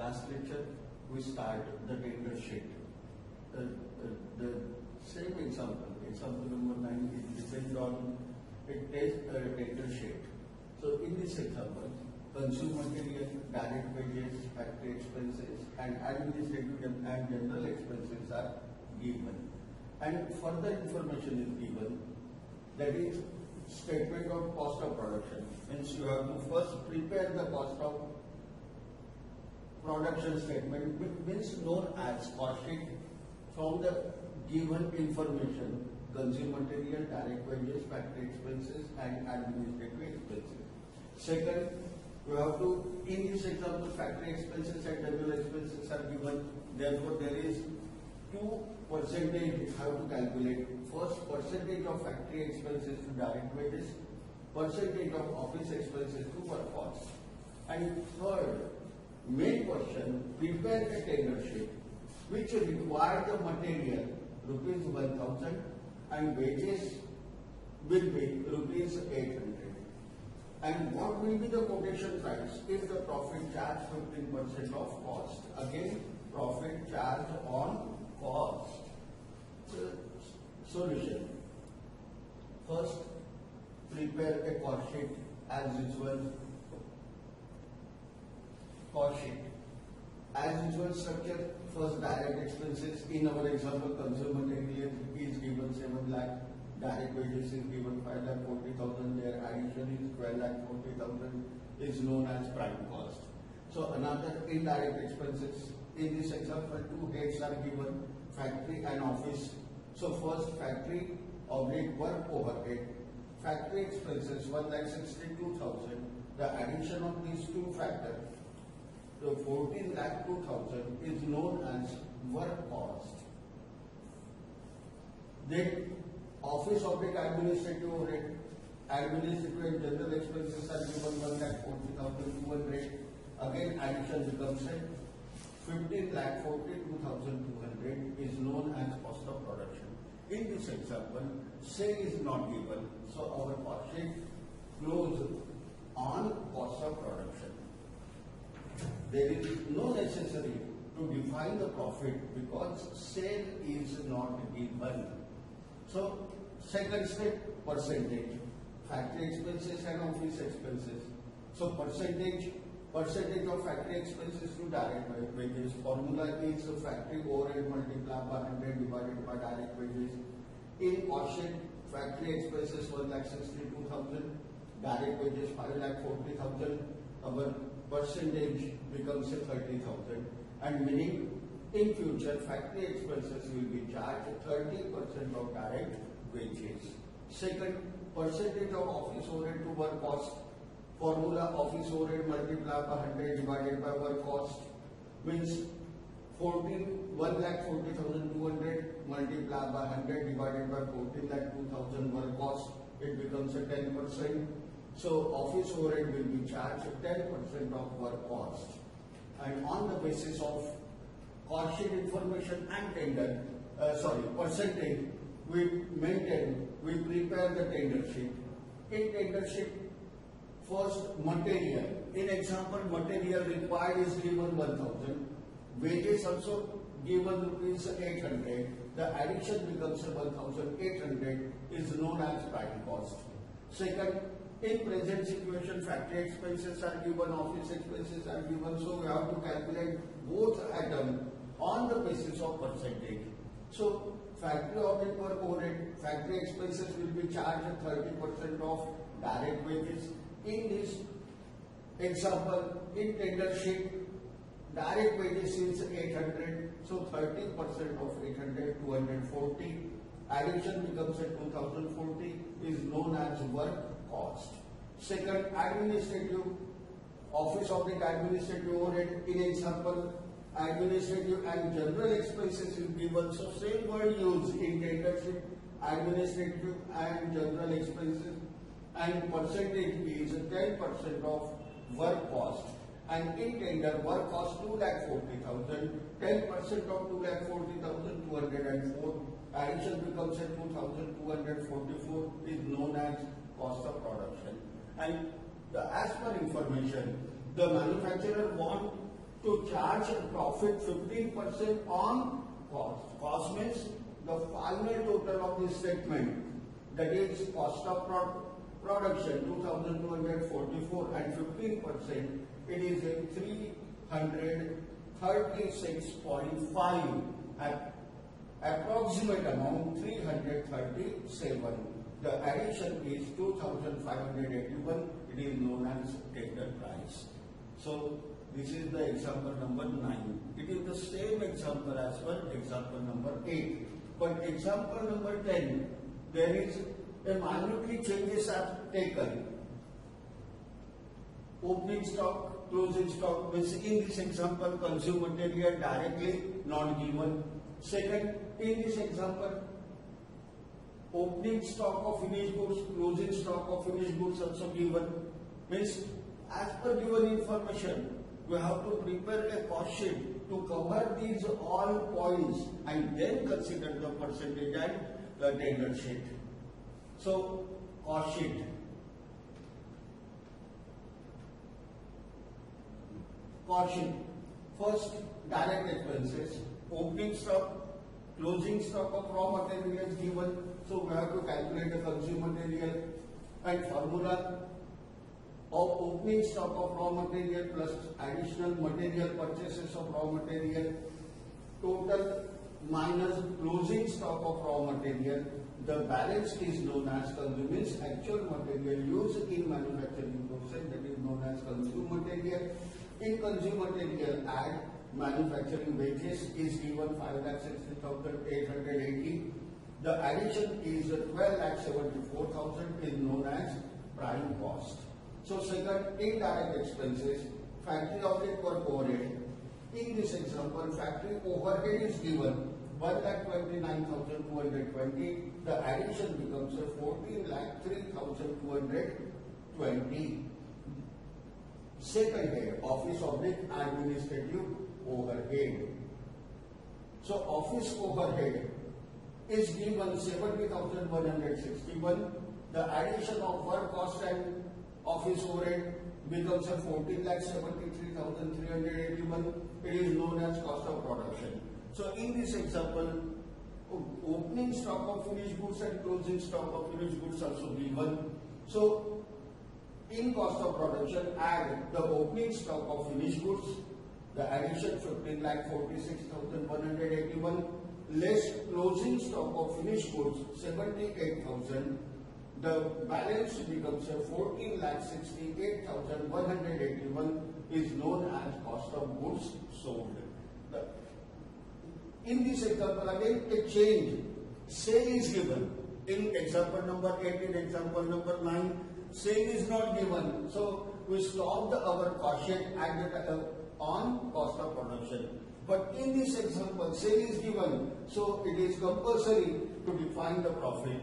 last lecture we start the tender sheet. The same example number 9, it depends on a tender sheet. So in this example, consumer material, direct wages, factory expenses, and administrative and general expenses are given. And further information is given, that is statement of cost of production. Means you have to first prepare the cost of production statement, means known as cost sheet, from the given information, consumer material, direct wages, factory expenses, and administrative expenses. Second, you have to, in this example, factory expenses and general expenses are given. Therefore, there is 2% how to calculate. First, percentage of factory expenses to direct wages, percentage of office expenses to work costs. And third, main question, prepare a tender sheet which require the material rupees 1000 and wages will be rupees 800. And what will be the quotation price if the profit charge 15% of cost? Again, profit charge on cost. Solution. First, prepare a cost sheet as usual. Cost sheet. As usual structure, first direct expenses. In our example, consumer material is given 7 lakh. Direct wages is given 5,40,000, their addition is 12,40,000, is known as prime cost. So another indirect expenses, in this example 2 heads are given, factory and office. So first factory oblique work overhead, factory expenses 1,62,000, the addition of these two factors, so 14,02,000 is known as work cost. Then office oblique administrative overhead, administrative and general expenses are given 1,40,200. Again, addition becomes 15,42,200 is known as cost of production. In this example, sale is not given, so our cost sheet flows on cost of production. There is no necessity to define the profit because sale is not given. So, second step, percentage, factory expenses and office expenses. So, percentage of factory expenses to direct wages. Formula is factory overhead multiplied by 100 divided by direct wages. In cost sheet, factory expenses 1,62,000, direct wages 5,40,000. Our percentage becomes 30,000, and meaning in future factory expenses will be charged 30% of direct wages. Second, percentage of office overhead to work cost. Formula office overhead multiplied by 100 divided by work cost means 1,40,200 multiplied by 100 divided by 14,02,000 work cost. It becomes a 10%. So office overhead will be charged 10% of work cost. And on the basis of cost sheet information and percentage, we prepare the tender sheet. In tender sheet, first material. In example, material required is given 1,000. Wages also given rupees 800. The addition becomes 1,800 is known as prime cost. Second, in present situation, factory expenses are given, office expenses are given, so we have to calculate both items on the basis of percentage. So, factory oblique work overhead, factory expenses will be charged 30% of direct wages. In this example, in tender sheet, direct wages is 800, so 30% of 800, 240. Addition becomes 2,040 is known as work cost. Second, administrative, office oblique administrative overhead. In example, administrative and general expenses is given. So same word used in tender sheet, administrative and general expenses, and percentage is 10% of work cost. And in tender, work cost 2,40,000, 10% of 2,40,000, 204. Addition becomes 2,244 is known as cost of production. And as per information, the manufacturer want to charge profit 15% on cost. Cost means the final total of this statement, that is cost of production 2244 and 15%, it is a 336.5 at approximate amount 337. The addition is 2581. It is known as tender price. So this is the example number 9. It is the same example as well, example number 8. But example number 10, there is a minute changes are taken. Opening stock, closing stock, means in this example, consume material directly not given. Second, in this example, opening stock of finished goods, closing stock of finished goods also given. Means as per given information, we have to prepare a cost sheet to cover these all points and then consider the percentage and the tender sheet. So, cost sheet. Cost sheet. First, direct expenses. Opening stock, closing stock of raw materials given. So, we have to calculate the consumer material and formula of opening stock of raw material plus additional material purchases of raw material, total minus closing stock of raw material. The balance is known as means actual material used in manufacturing process, that is known as consumed material. In consumed material, add manufacturing wages is given 5,60,880. The addition is 12,74,000 is known as prime cost. So second, indirect expenses, factory outlet per overhead. In this example, factory overhead is given 1,29,220. The addition becomes 14,03,220. Second head, office administrative overhead. So office overhead is given 70,161. The addition of work cost and office overhead becomes 14,73,381. It is known as cost of production. So in this example, opening stock of finished goods and closing stock of finished goods also given. So in cost of production, add the opening stock of finished goods, the addition 15,46,181, less closing stock of finished goods 78,000. The balance becomes 14,68,181 is known as cost of goods sold. In this example, again a change. Sale is given. In example number 8, in example number 9, sale is not given. So we stopped our cost sheet on cost of production. But in this example, sale is given. So it is compulsory to define the profit.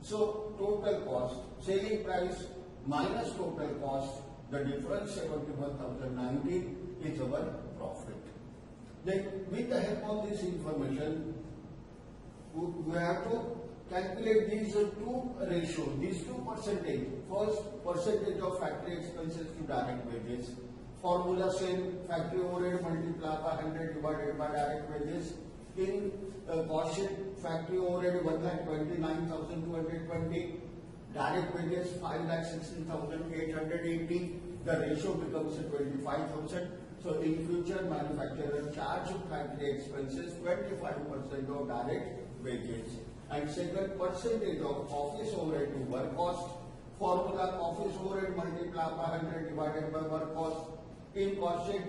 So total cost, selling price minus total cost, the difference 71,090 is our profit. Then with the help of this information, we have to calculate these two ratios, these two percentage. First, percentage of factory expenses to direct wages. Formula same, factory overhead multiplied by 100 divided by direct wages. In cost sheet, factory overhead 1,29,220, direct wages 5,16,880. The ratio becomes 25,000. So in future, manufacturer charge factory expenses 25% of direct wages. And second, percentage of office overhead to work cost. Formula, office overhead multiplied by 100 divided by work cost. In cost sheet,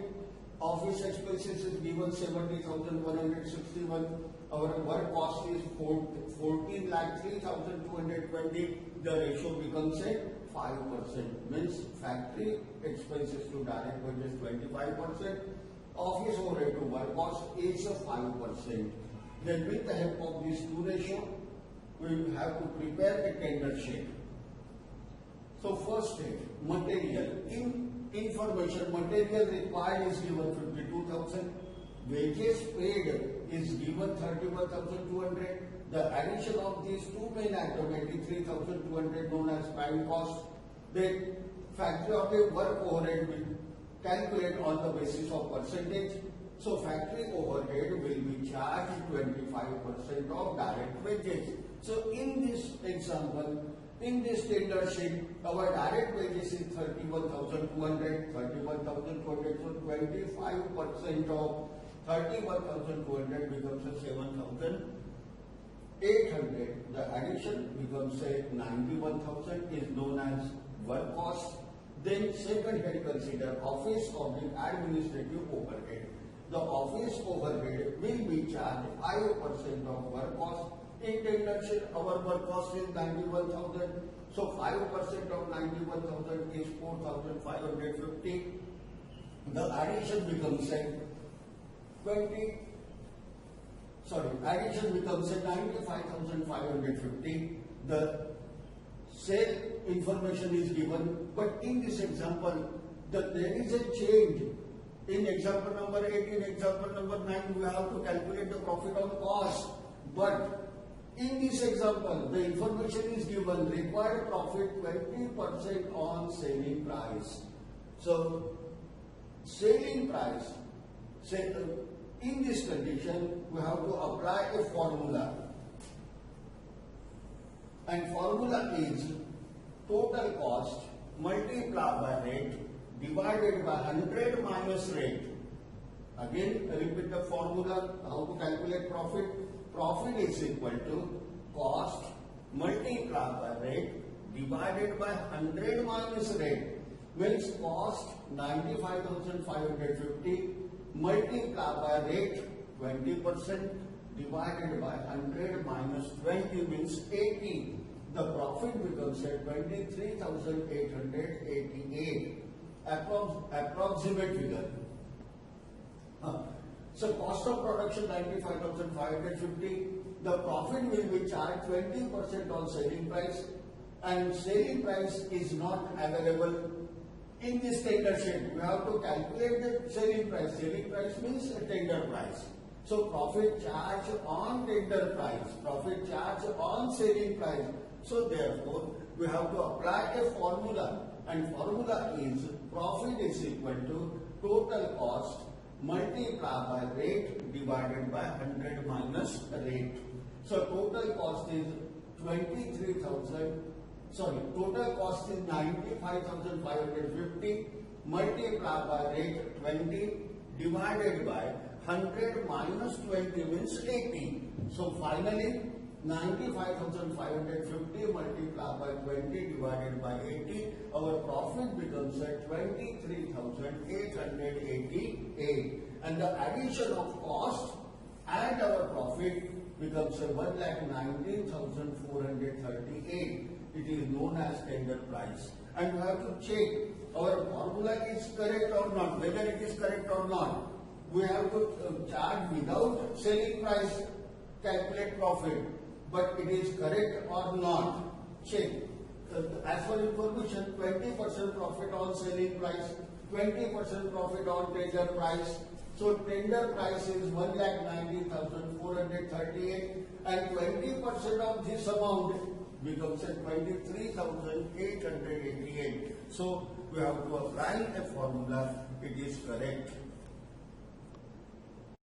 office expenses is given 70,161. Our work cost is 14,03,220. The ratio becomes 5%. Means factory expenses to direct wages 25%. Office overhead to work cost is 5%. Then with the help of these two ratios, we have to prepare a tender sheet. So first step, material. In information, material required is given 52,000. Wages paid is given 31,200. The addition of these two main items, 83,200 known as prime cost. Then factory outlet work overhead calculate on the basis of percentage. So factory overhead will be charged 25% of direct wages. So in this example, in this tender sheet, our direct wages is 31,200, so 25% of 31,200 becomes a 7,800. The addition becomes a 91,000 is known as work cost. Then second head consider office administrative overhead. The office overhead will be charged 5% of work cost. In tender sheet, our work cost is 91,000. So 5% of 91,000 is 4,550. The addition becomes a addition becomes a 95,550. The sale information is given, but in this example, there is a change. In example number 8, in example number 9, we have to calculate the profit on cost. But in this example, the information is given required profit 20% on selling price. So, selling price, in this condition, we have to apply a formula. And formula is total cost multiplied by rate divided by 100 minus rate. Again, repeat the formula, how to calculate profit. Profit is equal to cost multiplied by rate divided by 100 minus rate. Means cost 95,550 multiplied by rate 20% divided by 100 minus 20 means 80. The profit becomes at 23,888. Approximate figure. So cost of production 95,550. The profit will be charged 20% on selling price, and selling price is not available in this tender sheet. We have to calculate the selling price. Selling price means a tender price. So profit charge on tender price, profit charge on selling price. So therefore, we have to apply a formula, and formula is profit is equal to total cost multiplied by rate divided by 100 minus rate. So total cost is total cost is 95,550 multiplied by rate 20 divided by 100 minus 20 means 80. So finally, 95,550 multiplied by 20 divided by 80, our profit becomes at 23,888. And the addition of cost and our profit becomes a 1,19,438. It is known as tender price. And we have to check our formula is correct or not, whether it is correct or not. We have to charge without selling price, calculate profit, but it is correct or not. Check. As for information, 20% profit on selling price, 20% profit on tender price. So tender price is 1,19,438 and 20% of this amount becomes at 23,888. So we have to apply a formula, it is correct.